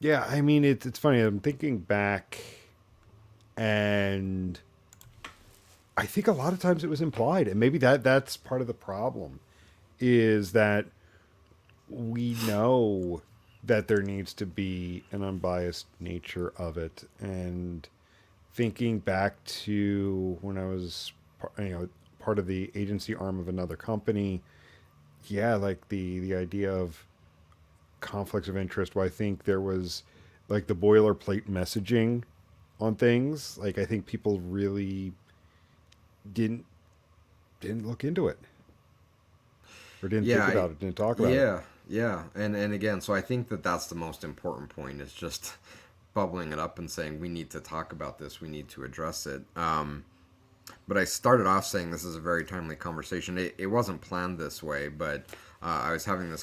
Yeah, I mean it's funny. I'm thinking back, and I think a lot of times it was implied, and maybe that's part of the problem is that we know that there needs to be an unbiased nature of it, and thinking back to when I was, part of the agency arm of another company, yeah, like the idea of conflicts of interest. Well, I think there was like the boilerplate messaging on things. Like I think people really didn't didn't look into it or didn't Yeah, think about it, didn't talk about it. yeah, and again, so I think that that's the most important point is just bubbling it up and saying we need to talk about this, we need to address it. But I started off saying this is a very timely conversation. It wasn't planned this way, but I was having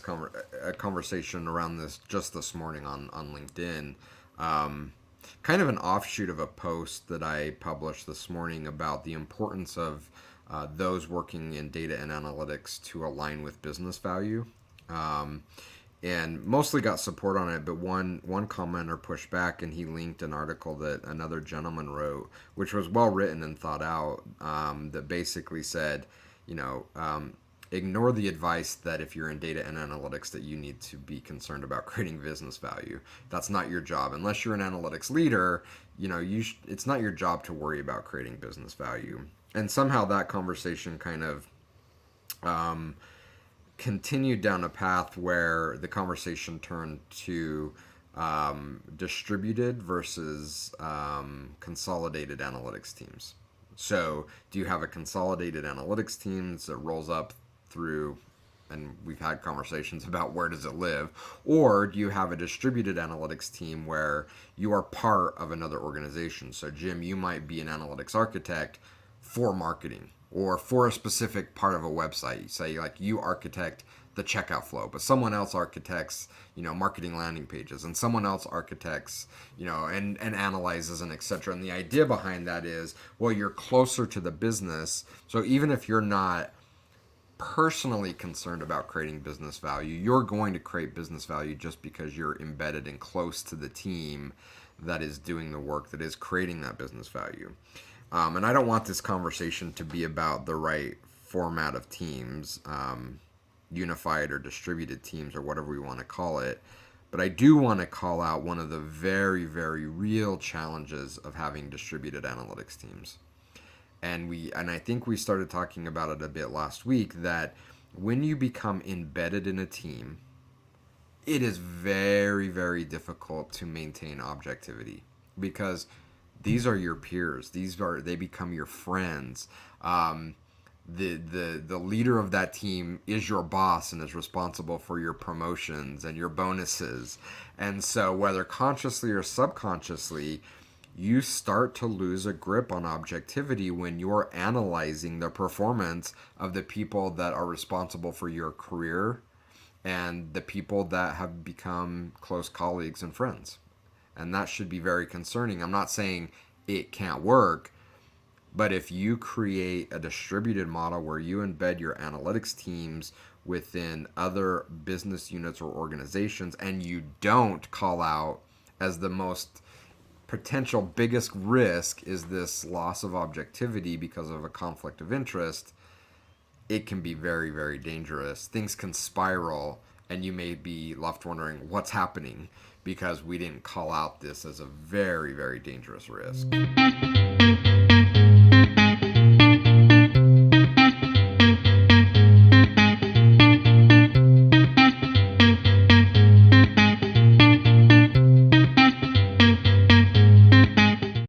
a conversation around this just this morning on LinkedIn. Kind of an offshoot of a post that I published this morning about the importance of those working in data and analytics to align with business value. Um, and mostly got support on it, but one commenter pushed back and he linked an article that another gentleman wrote, which was well written and thought out, that basically said, you know, ignore the advice that if you're in data and analytics that you need to be concerned about creating business value. That's not your job unless you're an analytics leader. It's not your job to worry about creating business value. And somehow that conversation kind of um, continued down a path where the conversation turned to distributed versus consolidated analytics teams. So, do you have a consolidated analytics team that rolls up through, and we've had conversations about where does it live, or do you have a distributed analytics team where you are part of another organization? So, Jim, you might be an analytics architect for marketing or for a specific part of a website. Say like you architect the checkout flow, but someone else architects, marketing landing pages, and someone else architects, and analyzes and etc. And the idea behind that is, well, you're closer to the business. So even if you're not personally concerned about creating business value, you're going to create business value just because you're embedded and close to the team that is doing the work that is creating that business value. And I don't want this conversation to be about the right format of teams, unified or distributed teams, or whatever we want to call it. But I do want to call out one of the very, very real challenges of having distributed analytics teams. And I think we started talking about it a bit last week that when you become embedded in a team, it is very, very difficult to maintain objectivity because these are your peers. They become your friends. The leader of that team is your boss and is responsible for your promotions and your bonuses. And so whether consciously or subconsciously, you start to lose a grip on objectivity when you're analyzing the performance of the people that are responsible for your career and the people that have become close colleagues and friends. And that should be very concerning. I'm not saying it can't work, but if you create a distributed model where you embed your analytics teams within other business units or organizations and you don't call out as the most potential biggest risk is this loss of objectivity because of a conflict of interest, it can be very, very dangerous. Things can spiral, and you may be left wondering what's happening because we didn't call out this as a very, very dangerous risk.